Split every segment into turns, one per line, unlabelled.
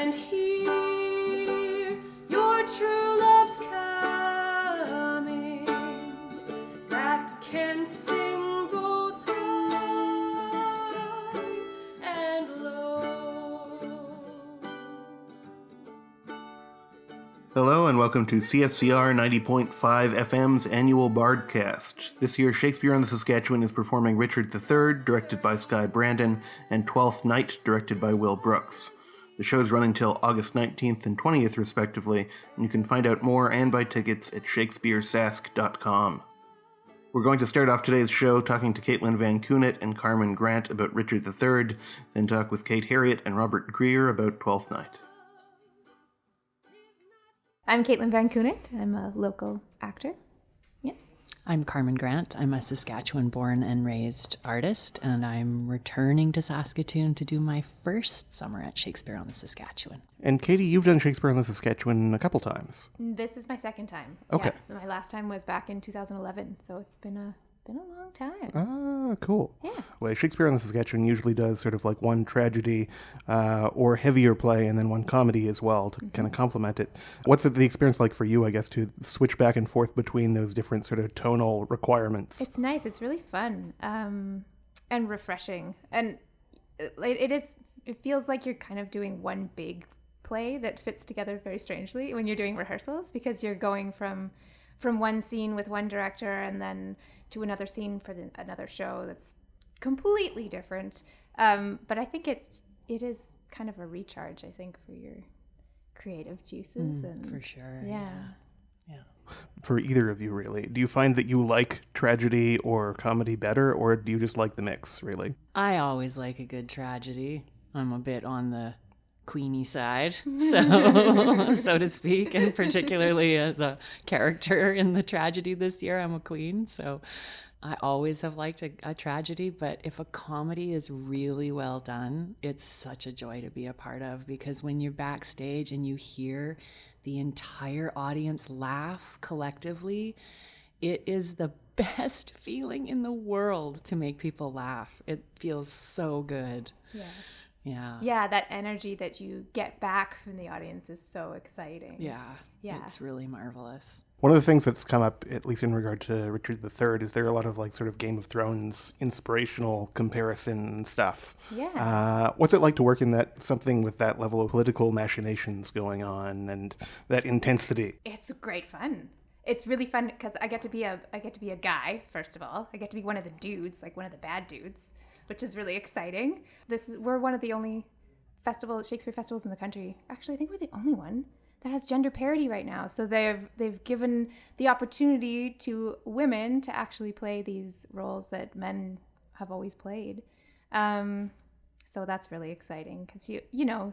and hear your true love's coming, that can sing both high and low.
Hello and welcome to CFCR 90.5 FM's annual Bardcast. This year, Shakespeare on the Saskatchewan is performing Richard III, directed by Skye Brandon, and Twelfth Night, directed by Will Brooks. The shows run until August 19th and 20th, respectively, and you can find out more and buy tickets at shakespearesask.com. We're going to start off today's show talking to Caitlin Van Coonet and Carmen Grant about Richard III, then talk with Kate Harriott and Robert Greer about Twelfth Night.
I'm Caitlin Van Coonet. I'm a local actor. Yeah.
I'm Carmen Grant. I'm a Saskatchewan-born and raised artist, and I'm returning to Saskatoon to do my first summer at Shakespeare on the Saskatchewan.
And Katie, you've done Shakespeare on the Saskatchewan a couple times.
This is my second time.
Okay.
Yeah, my last time was back in 2011, so it's been a long time.
Ah, cool.
Yeah.
Well, Shakespeare on the Saskatchewan usually does sort of like one tragedy or heavier play and then one comedy as well to kind of complement it. What's the experience like for you, I guess, to switch back and forth between those different sort of tonal requirements?
It's nice. It's really fun and refreshing. And it feels like you're kind of doing one big play that fits together very strangely when you're doing rehearsals, because you're going from one scene with one director and then to another scene for another show that's completely different. But I think it is kind of a recharge, I think, for your creative juices. And
For sure.
Yeah.
For either of you, really. Do you find that you like tragedy or comedy better, or do you just like the mix, really?
I always like a good tragedy. I'm a bit on the Queenie side, so to speak, and particularly as a character in the tragedy this year, I'm a queen, so I always have liked a tragedy. But if a comedy is really well done, it's such a joy to be a part of, because when you're backstage and you hear the entire audience laugh collectively, it is the best feeling in the world to make people laugh. It feels so good. Yeah, that energy that you get back from the audience is so exciting. Yeah, it's really marvelous.
One of the things that's come up, at least in regard to Richard III, is there are a lot of like sort of Game of Thrones inspirational comparison stuff.
Yeah.
What's it like to work in something with that level of political machinations going on and that intensity?
It's great fun. It's really fun because I get to be a guy, first of all. I get to be one of the dudes, like one of the bad dudes, which is really exciting. We're one of the only Shakespeare festivals in the country. Actually, I think we're the only one that has gender parity right now. So they've given the opportunity to women to actually play these roles that men have always played. So that's really exciting because you know,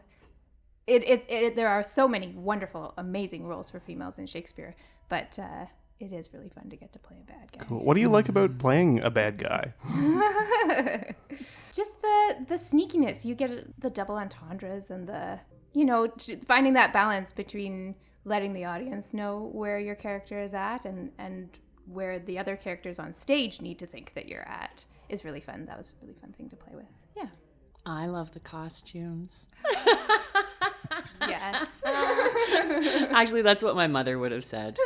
there are so many wonderful, amazing roles for females in Shakespeare, but it is really fun to get to play a bad guy.
Cool. What do you like about playing a bad guy?
Just the sneakiness. You get the double entendres and finding that balance between letting the audience know where your character is at and where the other characters on stage need to think that you're at is really fun. That was a really fun thing to play with. Yeah.
I love the costumes.
Yes.
Actually, that's what my mother would have said.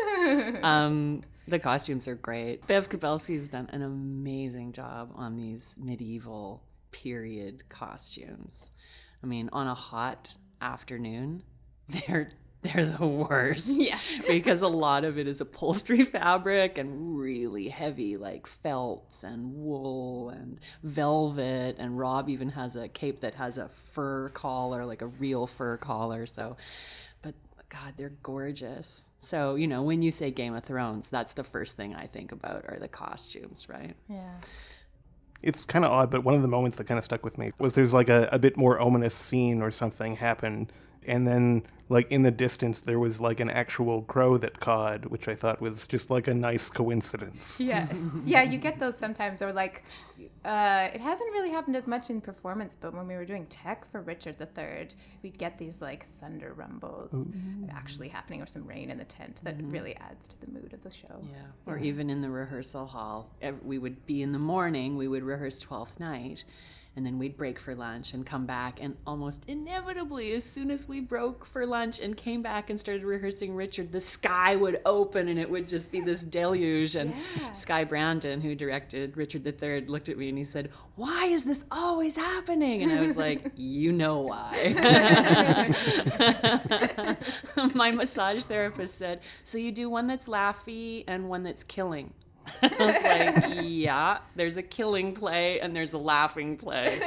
The costumes are great. Bev Kubelski's done an amazing job on these medieval period costumes. I mean, on a hot afternoon, they're the worst.
Yeah.
Because a lot of it is upholstery fabric and really heavy, like felts and wool and velvet. And Rob even has a cape that has a fur collar, like a real fur collar. So, but God, they're gorgeous. So, when you say Game of Thrones, that's the first thing I think about are the costumes, right?
Yeah.
It's kind of odd, but one of the moments that kind of stuck with me was there's like a bit more ominous scene or something happen, and then like in the distance there was like an actual crow that cawed, which I thought was just like a nice coincidence.
Yeah, you get those sometimes, or like it hasn't really happened as much in performance, but when we were doing tech for Richard III, we'd get these like thunder rumbles actually happening, or some rain in the tent that really adds to the mood of the show.
Yeah, or even in the rehearsal hall, we would be in the morning, we would rehearse Twelfth Night, And then we'd break for lunch and come back. And almost inevitably, as soon as we broke for lunch and came back and started rehearsing Richard, the sky would open and it would just be this deluge. And Sky Brandon, who directed Richard III, looked at me and he said, "Why is this always happening?" And I was like, "You know why." My massage therapist said, "So you do one that's laughy and one that's killing." I was like, yeah, there's a killing play and there's a laughing play.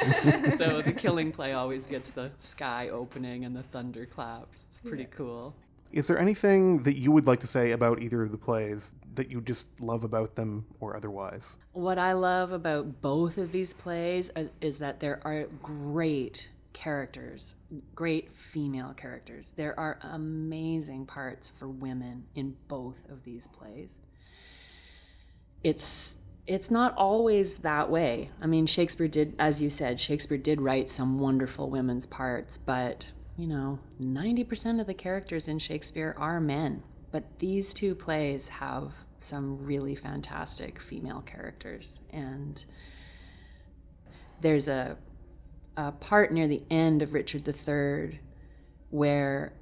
So the killing play always gets the sky opening and the thunderclaps. It's pretty cool.
Is there anything that you would like to say about either of the plays that you just love about them or otherwise?
What I love about both of these plays is that there are great characters, great female characters. There are amazing parts for women in both of these plays. It's not always that way. I mean, Shakespeare did, as you said, Shakespeare did write some wonderful women's parts, but, 90% of the characters in Shakespeare are men. But these two plays have some really fantastic female characters. And there's a part near the end of Richard III where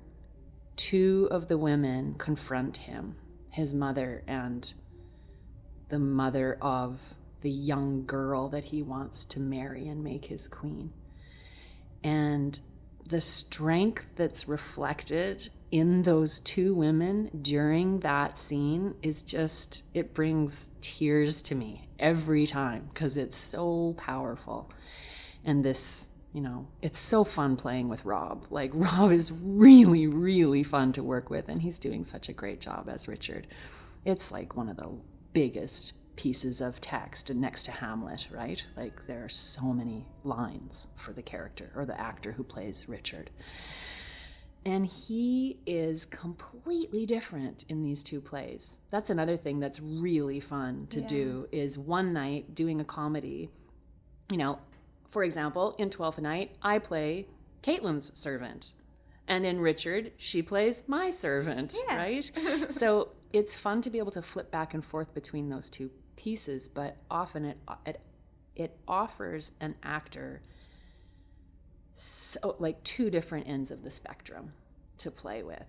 two of the women confront him, his mother and the mother of the young girl that he wants to marry and make his queen. And the strength that's reflected in those two women during that scene is just, it brings tears to me every time because it's so powerful. And this, it's so fun playing with Rob. Like, Rob is really, really fun to work with, and he's doing such a great job as Richard. It's like one of the biggest pieces of text next to Hamlet, right? Like, there are so many lines for the character or the actor who plays Richard. And he is completely different in these two plays. That's another thing that's really fun to do, is one night doing a comedy. For example, in Twelfth Night, I play Caitlin's servant. And in Richard, she plays my servant, right? So it's fun to be able to flip back and forth between those two pieces, but often it offers an actor so, like, two different ends of the spectrum to play with,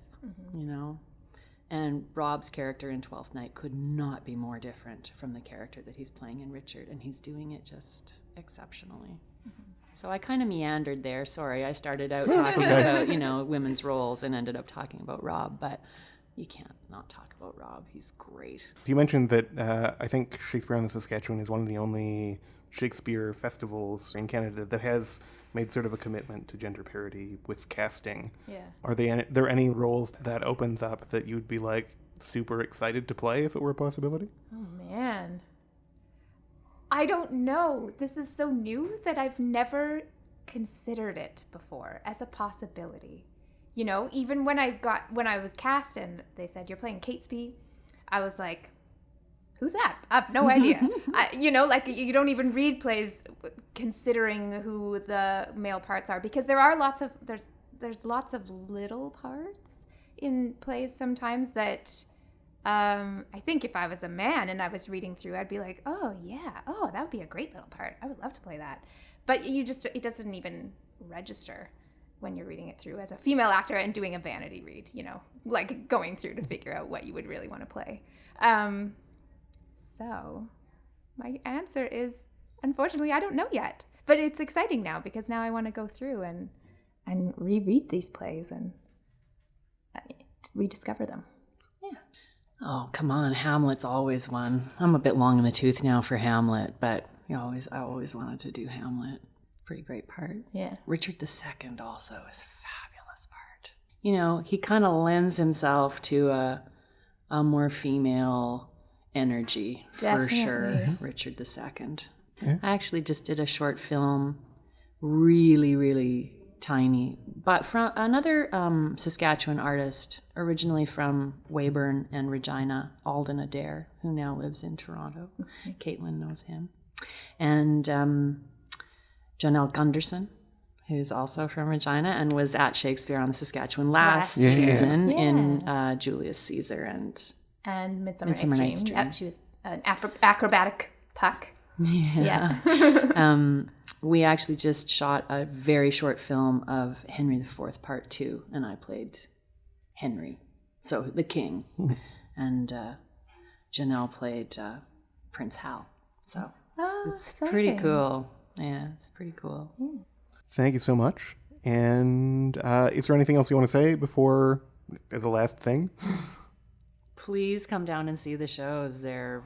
And Rob's character in Twelfth Night could not be more different from the character that he's playing in Richard, and he's doing it just exceptionally. So I kind of meandered there. Sorry, I started out talking about, women's roles and ended up talking about Rob, but you can't not talk about Rob. He's great.
You mentioned that I think Shakespeare on the Saskatchewan is one of the only Shakespeare festivals in Canada that has made sort of a commitment to gender parity with casting.
Yeah.
Are there any roles that opens up that you'd be like super excited to play if it were a possibility?
Oh, man. I don't know. This is so new that I've never considered it before as a possibility. Even when I was cast and they said, "You're playing Catesby," I was like, who's that? I have no idea. You don't even read plays considering who the male parts are, because there's lots of little parts in plays sometimes that I think if I was a man and I was reading through, I'd be like, oh yeah, that would be a great little part. I would love to play that. But it doesn't even register when you're reading it through as a female actor and doing a vanity read, like going through to figure out what you would really want to play. So my answer is, unfortunately, I don't know yet. But it's exciting now because now I want to go through and reread these plays and rediscover them. Yeah.
Oh, come on. Hamlet's always one. I'm a bit long in the tooth now for Hamlet, but I always wanted to do Hamlet. Pretty great part.
Yeah.
Richard II also is a fabulous part. He kind of lends himself to a more female energy.
Definitely.
For sure. Richard II. Yeah. I actually just did a short film, really, really tiny, but from another Saskatchewan artist, originally from Weyburn and Regina, Alden Adair, who now lives in Toronto. Mm-hmm. Caitlin knows him. And Janelle Gunderson, who's also from Regina and was at Shakespeare on the Saskatchewan last season in Julius Caesar and
Midsummer
Night's Dream.
Yep, she was an acrobatic puck.
Yeah. We actually just shot a very short film of Henry IV, Part 2, and I played Henry, so the king. And Janelle played Prince Hal. So it's pretty cool. Yeah, it's pretty cool.
Thank you so much. And is there anything else you want to say before, as a last thing?
Please come down and see the shows. They're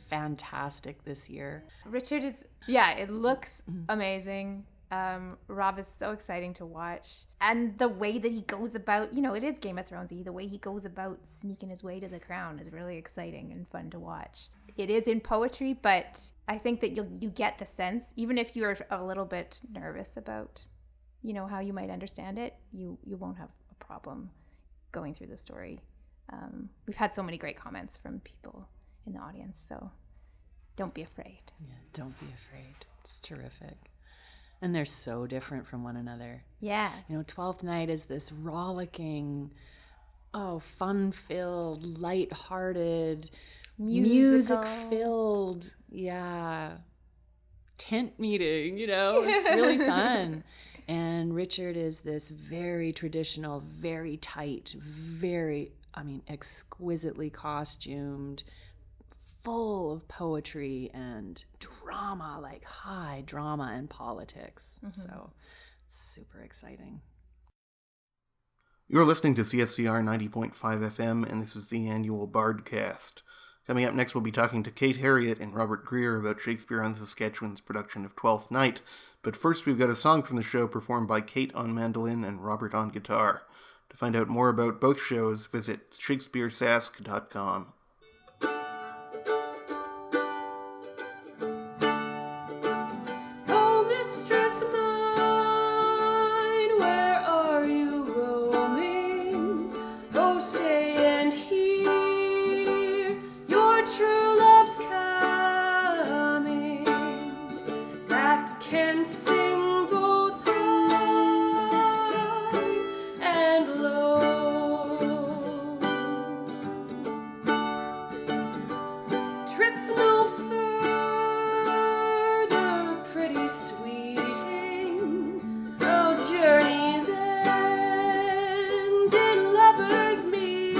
fantastic this year.
Richard is, yeah, it looks amazing. Rob is so exciting to watch. And the way that he goes about, it is Game of Thrones-y. The way he goes about sneaking his way to the crown is really exciting and fun to watch. It is in poetry, but I think that you get the sense, even if you're a little bit nervous about, how you might understand it, you won't have a problem going through the story. We've had so many great comments from people in the audience, so don't be afraid.
Yeah, don't be afraid. It's terrific. And they're so different from one another.
Yeah.
Twelfth Night is this rollicking, fun-filled, light-hearted, music-filled, tent meeting, it's really fun. And Richard is this very traditional, very tight, exquisitely costumed, full of poetry and drama, like high drama and politics. So it's super exciting.
You're listening to CFCR 90.5 FM, and this is the annual Bardcast. Coming up next, we'll be talking to Kate Harriet and Robert Greer about Shakespeare on Saskatchewan's production of Twelfth Night. But first, we've got a song from the show performed by Kate on mandolin and Robert on guitar. To find out more about both shows, visit shakespearesask.com.
Oh, mistress mine, where are you roaming? Oh, stay and hear your true love's coming, that can sing both high and low. Trip no further, pretty sweeting. Oh, journeys end in lovers' meeting.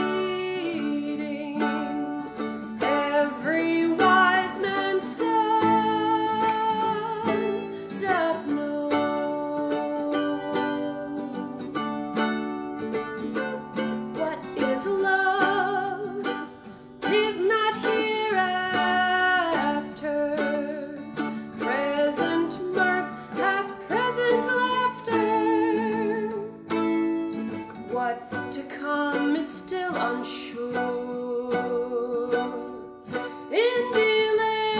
Every wise man's son doth know. What is love? 'Tis not hereafter. Present mirth hath present laughter. What's to come is still unsure. In delay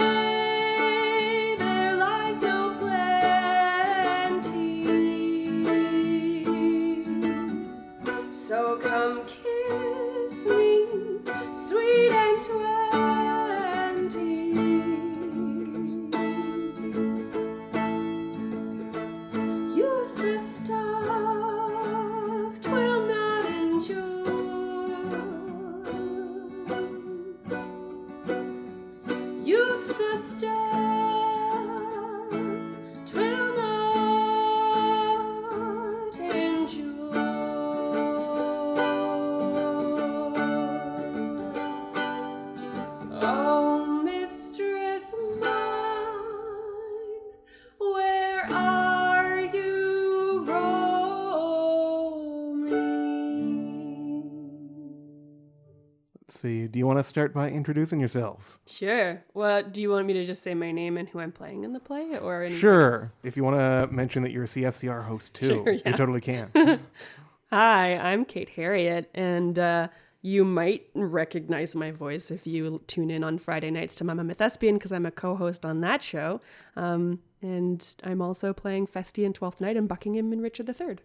there lies no plenty. So come kiss me, sweet and twenty. Youth's a stuff 'twill not endure. Youth's a stuff 'twill not endure. Oh, mistress mine, where are you roaming?
Let's see, do you want to start by introducing yourselves?
Sure. Well, do you want me to just say my name and who I'm playing in the play, or anything else?
Sure. If you want to mention that you're a CFCR host too,
Sure,
you
yeah.
totally can.
Hi, I'm Kate Harriet, and you might recognize my voice if you tune in on Friday nights to Mama Mythespian, because I'm a co-host on that show. And I'm also playing Festi in Twelfth Night and Buckingham and Richard III.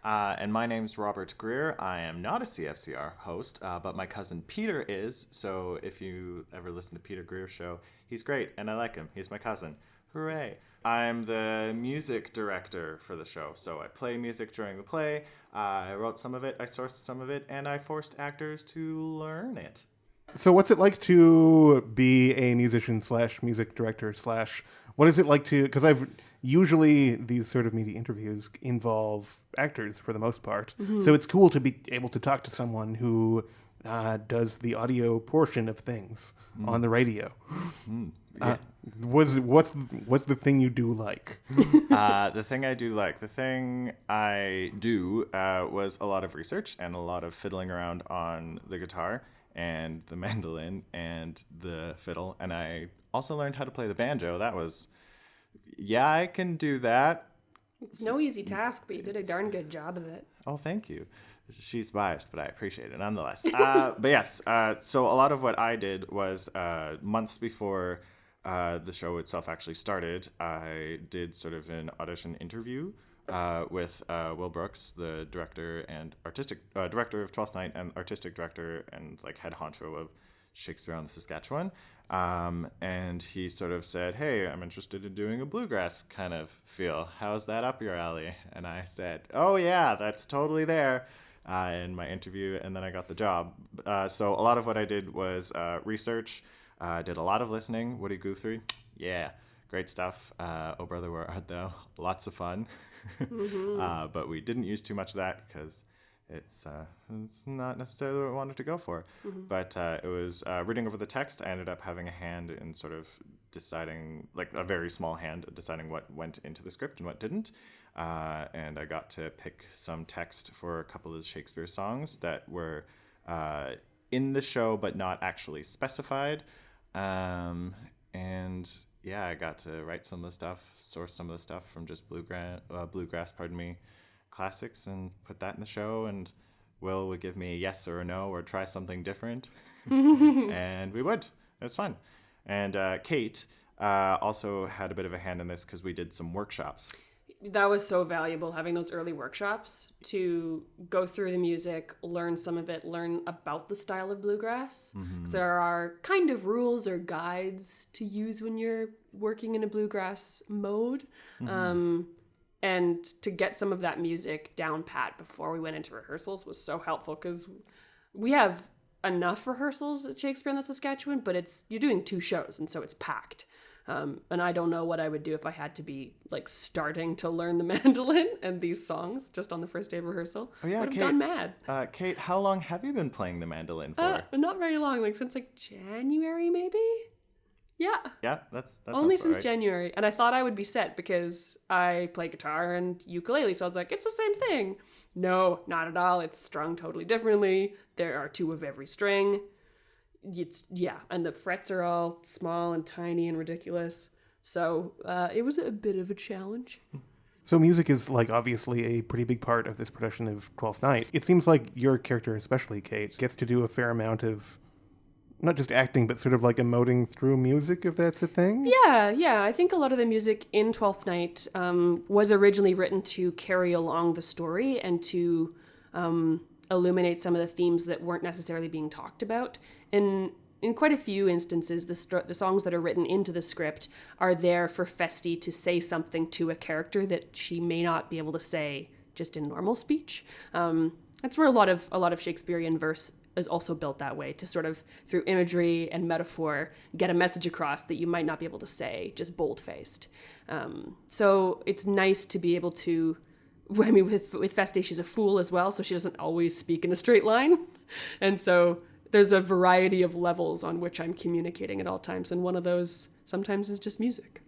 And my name's Robert Greer. I am not a CFCR host, but my cousin Peter is. So if you ever listen to Peter Greer's show, he's great, and I like him. He's my cousin. Hooray. I'm the music director for the show. So I play music during the play. I wrote some of it, I sourced some of it, and I forced actors to learn it.
So what's it like to be a musician / music director / what is it like to, because usually these sort of media interviews involve actors for the most part. So it's cool to be able to talk to someone who does the audio portion of things on the radio.
Yeah.
What's the thing you do like?
The thing I do was a lot of research and a lot of fiddling around on the guitar and the mandolin and the fiddle. And I also learned how to play the banjo. That was, I can do that.
It's no easy task, but you did a darn good job of it.
Oh, thank you. She's biased, but I appreciate it nonetheless. But yes, so a lot of what I did was months before the show itself actually started, I did sort of an audition interview with Will Brooks, the director and artistic director of Twelfth Night and artistic director and like head honcho of Shakespeare on the Saskatchewan. And he sort of said, "Hey, I'm interested in doing a bluegrass kind of feel. How's that up your alley?" And I said, "Oh yeah, that's totally there." In my interview, and then I got the job. So a lot of what I did was research. Did a lot of listening. Woody Guthrie, yeah, great stuff. Oh Brother, Where Art Thou? Lots of fun. But we didn't use too much of that because it's not necessarily what I wanted to go for. But it was reading over the text. I ended up having a hand in sort of deciding, like a very small hand, deciding what went into the script and what didn't. And I got to pick some text for a couple of Shakespeare songs that were in the show but not actually specified. And yeah, I got to write some of the stuff, source some of the stuff from just bluegrass, classics, and put that in the show. And Will would give me a yes or a no or try something different. And we would. It was fun. And Kate also had a bit of a hand in this because we did some workshops.
That was so valuable, having those early workshops to go through the music, learn some of it, learn about the style of bluegrass. There are kind of rules or guides to use when you're working in a bluegrass mode. And to get some of that music down pat before we went into rehearsals was so helpful because we have enough rehearsals at Shakespeare in the Saskatchewan, but you're doing 2 shows, and so it's packed. And I don't know what I would do if I had to be like starting to learn the mandolin and these songs just on the first day of rehearsal.
Oh yeah,
would have
Kate,
gone mad.
Kate, how long have you been playing the mandolin for?
Not very long, like since like January maybe. Yeah.
Yeah, that's
only
sounds
since
right.
January, and I thought I would be set because I play guitar and ukulele, so I was like, it's the same thing. No, not at all. It's strung totally differently. There are 2 of every string. And the frets are all small and tiny and ridiculous. So it was a bit of a challenge.
So music is like obviously a pretty big part of this production of Twelfth Night. It seems like your character, especially Kate, gets to do a fair amount of not just acting, but sort of like emoting through music, if that's a thing.
Yeah. I think a lot of the music in Twelfth Night was originally written to carry along the story and to illuminate some of the themes that weren't necessarily being talked about. And in quite a few instances, the songs that are written into the script are there for Festi to say something to a character that she may not be able to say just in normal speech. That's where a lot of Shakespearean verse is also built that way, to sort of through imagery and metaphor get a message across that you might not be able to say just bold-faced. So it's nice to be able to. I mean, with Festi, she's a fool as well, so she doesn't always speak in a straight line, and so there's a variety of levels on which I'm communicating at all times, and one of those sometimes is just music.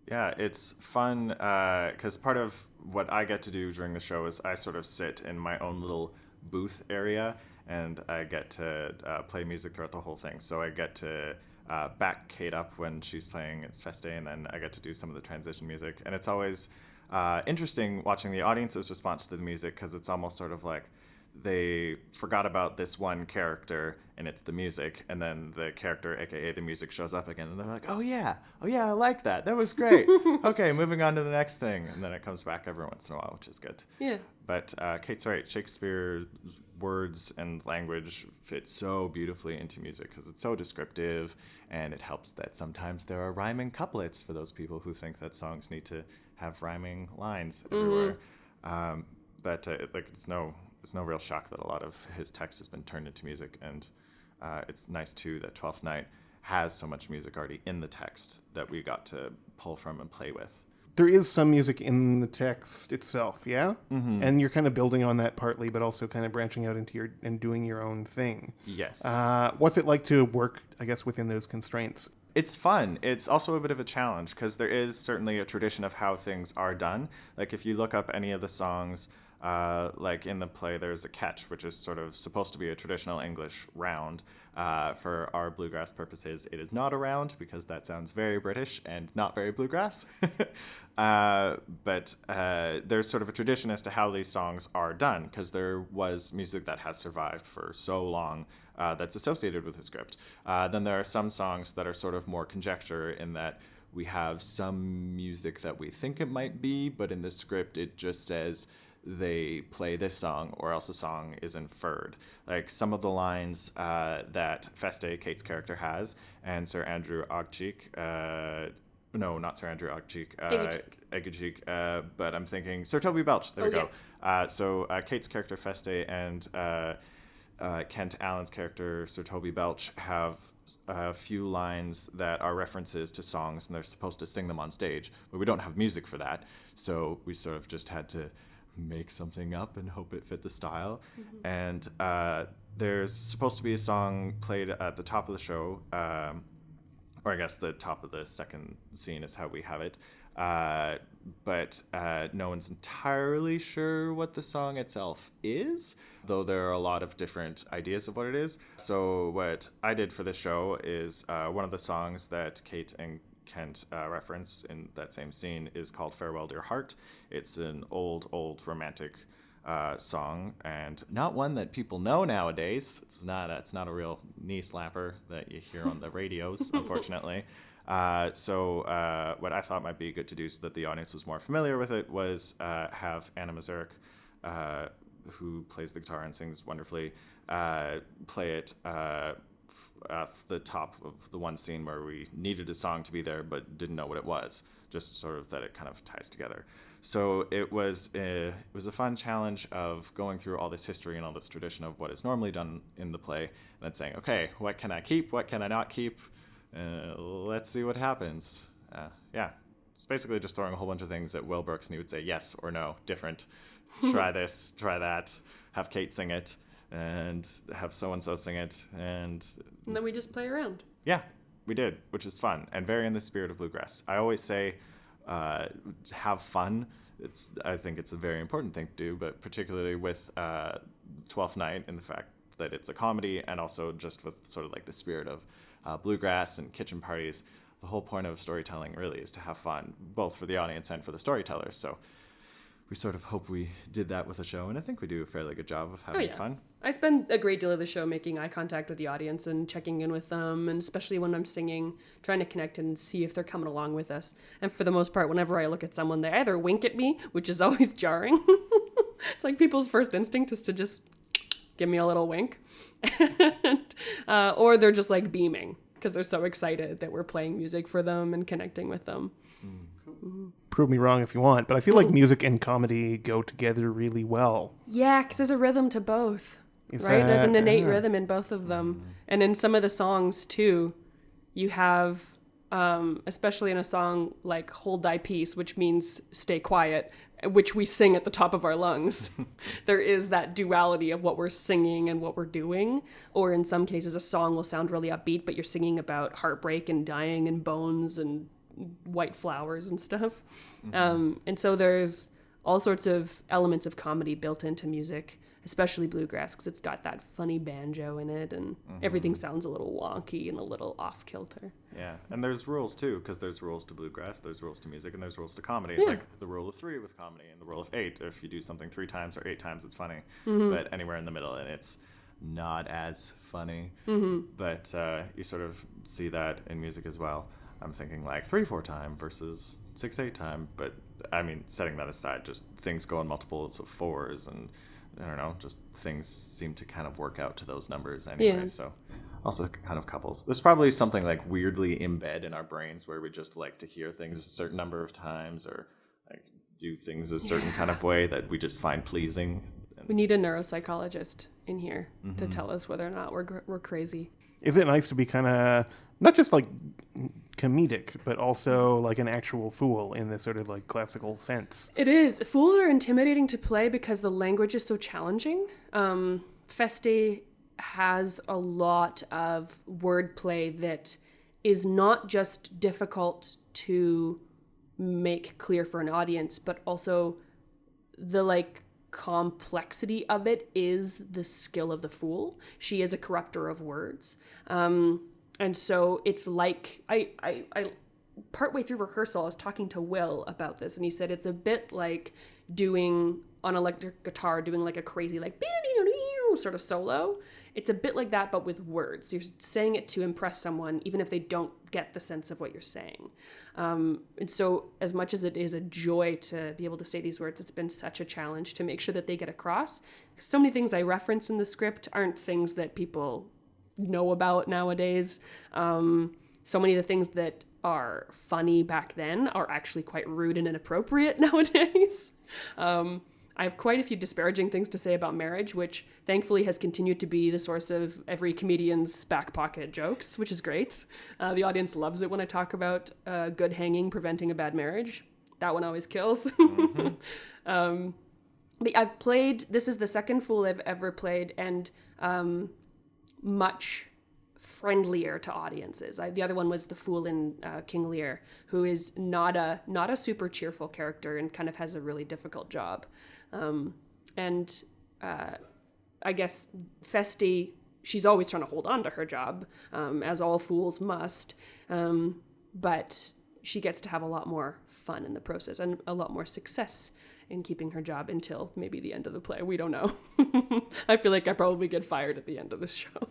Yeah, it's fun because part of what I get to do during the show is I sort of sit in my own little booth area, and I get to play music throughout the whole thing. So I get to back Kate up when she's playing It's Fest Day, and then I get to do some of the transition music. And it's always interesting watching the audience's response to the music because it's almost sort of like they forgot about this one character and it's the music, and then the character, aka the music, shows up again and they're like, oh yeah, I like that was great. Okay, moving on to the next thing, and then it comes back every once in a while, which is good.
Yeah.
But Kate's right, Shakespeare's words and language fit so beautifully into music because it's so descriptive, and it helps that sometimes there are rhyming couplets for those people who think that songs need to have rhyming lines everywhere. But it's no real shock that a lot of his text has been turned into music, and it's nice too that Twelfth Night has so much music already in the text that we got to pull from and play with.
There is some music in the text itself, yeah? Mm-hmm. And you're kind of building on that partly, but also kind of branching out into and doing your own thing.
Yes.
What's it like to work, I guess, within those constraints?
It's fun. It's also a bit of a challenge because there is certainly a tradition of how things are done. Like if you look up any of the songs, like in the play, there's a catch, which is sort of supposed to be a traditional English round. For our bluegrass purposes, it is not a round because that sounds very British and not very bluegrass. But there's sort of a tradition as to how these songs are done because there was music that has survived for so long that's associated with the script. Then there are some songs that are sort of more conjecture in that we have some music that we think it might be, but in the script it just says they play this song or else a song is inferred. Like some of the lines that Feste, Kate's character, has, and Sir Andrew Ogcheek, no, not Sir Andrew Ogcheek, Egacheek, but I'm thinking Sir Toby Belch, there we go. So Kate's character Feste and Kent Allen's character Sir Toby Belch have a few lines that are references to songs and they're supposed to sing them on stage, but we don't have music for that, so we sort of just had to make something up and hope it fit the style. Mm-hmm. And there's supposed to be a song played at the top of the show, or I guess the top of the second scene is how we have it, but no one's entirely sure what the song itself is, though there are a lot of different ideas of what it is. So what I did for this show is one of the songs that Kate and Kent reference in that same scene is called Farewell Dear Heart. It's an old romantic song, and not one that people know nowadays. It's not a real knee slapper that you hear on the radios, unfortunately. So what I thought might be good to do so that the audience was more familiar with it was have Anna Mazurek, who plays the guitar and sings wonderfully, play it at the top of the one scene where we needed a song to be there but didn't know what it was, just sort of that it kind of ties together. So it was a fun challenge of going through all this history and all this tradition of what is normally done in the play, and then saying, okay, what can I keep, what can I not keep, let's see what happens. It's basically just throwing a whole bunch of things at Will Brooks, and he would say yes or no, different, try this, try that, have Kate sing it, and have so-and-so sing it, and
then we just play around.
Yeah, we did, which is fun, and very in the spirit of bluegrass. I always say, have fun. I think it's a very important thing to do, but particularly with Twelfth Night and the fact that it's a comedy, and also just with sort of like the spirit of bluegrass and kitchen parties, the whole point of storytelling really is to have fun, both for the audience and for the storytellers. So we sort of hope we did that with the show, and I think we do a fairly good job of having fun.
I spend a great deal of the show making eye contact with the audience and checking in with them, and especially when I'm singing, trying to connect and see if they're coming along with us. And for the most part, whenever I look at someone, they either wink at me, which is always jarring. It's like people's first instinct is to just give me a little wink. Or they're just like beaming because they're so excited that we're playing music for them and connecting with them.
Prove me wrong if you want, but I feel like music and comedy go together really well.
Yeah, because there's a rhythm to both, right? There's an innate rhythm in both of them. And in some of the songs, too, you have, especially in a song like Hold Thy Peace, which means stay quiet, which we sing at the top of our lungs. There is that duality of what we're singing and what we're doing. Or in some cases, a song will sound really upbeat, but you're singing about heartbreak and dying and bones and white flowers and stuff. And so there's all sorts of elements of comedy built into music, especially bluegrass, because it's got that funny banjo in it, and everything sounds a little wonky and a little off kilter.
Yeah, and there's rules too, because there's rules to bluegrass, there's rules to music, and there's rules to comedy, like the rule of 3 with comedy and the rule of 8. If you do something 3 times or 8 times, it's funny, but anywhere in the middle, and it's not as funny. But you sort of see that in music as well. I'm thinking like 3/4 time versus 6/8 time, but I mean, setting that aside, just things go in multiples of 4s, and I don't know, just things seem to kind of work out to those numbers anyway. So also kind of couples. There's probably something like weirdly embed in our brains where we just like to hear things a certain number of times, or like do things a certain kind of way that we just find pleasing. And
We need a neuropsychologist in here to tell us whether or not we're crazy.
Is it nice to be kind of not just like comedic, but also like an actual fool in this sort of like classical sense?
It is. Fools are intimidating to play because the language is so challenging. Feste has a lot of wordplay that is not just difficult to make clear for an audience, but also the like complexity of it is the skill of the fool. She is a corrupter of words. And so it's like, I partway through rehearsal, I was talking to Will about this, and he said it's a bit like doing on electric guitar, doing like a crazy like sort of solo. It's a bit like that, but with words. You're saying it to impress someone, even if they don't get the sense of what you're saying. And so as much as it is a joy to be able to say these words, it's been such a challenge to make sure that they get across. So many things I reference in the script aren't things that people know about nowadays. So many of the things that are funny back then are actually quite rude and inappropriate nowadays. I have quite a few disparaging things to say about marriage, which thankfully has continued to be the source of every comedian's back pocket jokes, which is great. The audience loves it when I talk about good hanging preventing a bad marriage. That one always kills. But I've played, this is the second fool I've ever played, and much friendlier to audiences. The other one was the fool in King Lear, who is not a super cheerful character and kind of has a really difficult job. I guess Feste, she's always trying to hold on to her job, as all fools must, but she gets to have a lot more fun in the process and a lot more success in keeping her job until maybe the end of the play. We don't know. I feel like I probably get fired at the end of this show.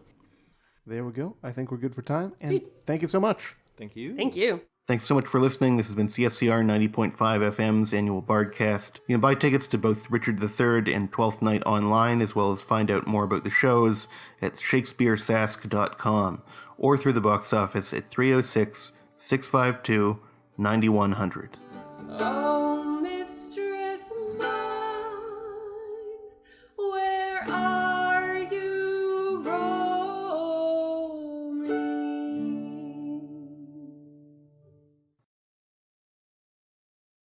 There we go. I think we're good for time. And
Sweet.
Thank you so much.
Thank you.
Thank you.
Thanks so much for listening. This has been CFCR 90.5 FM's annual Bardcast. You can buy tickets to both Richard III and Twelfth Night online, as well as find out more about the shows at shakespearesask.com or through the box office at 306-652-9100.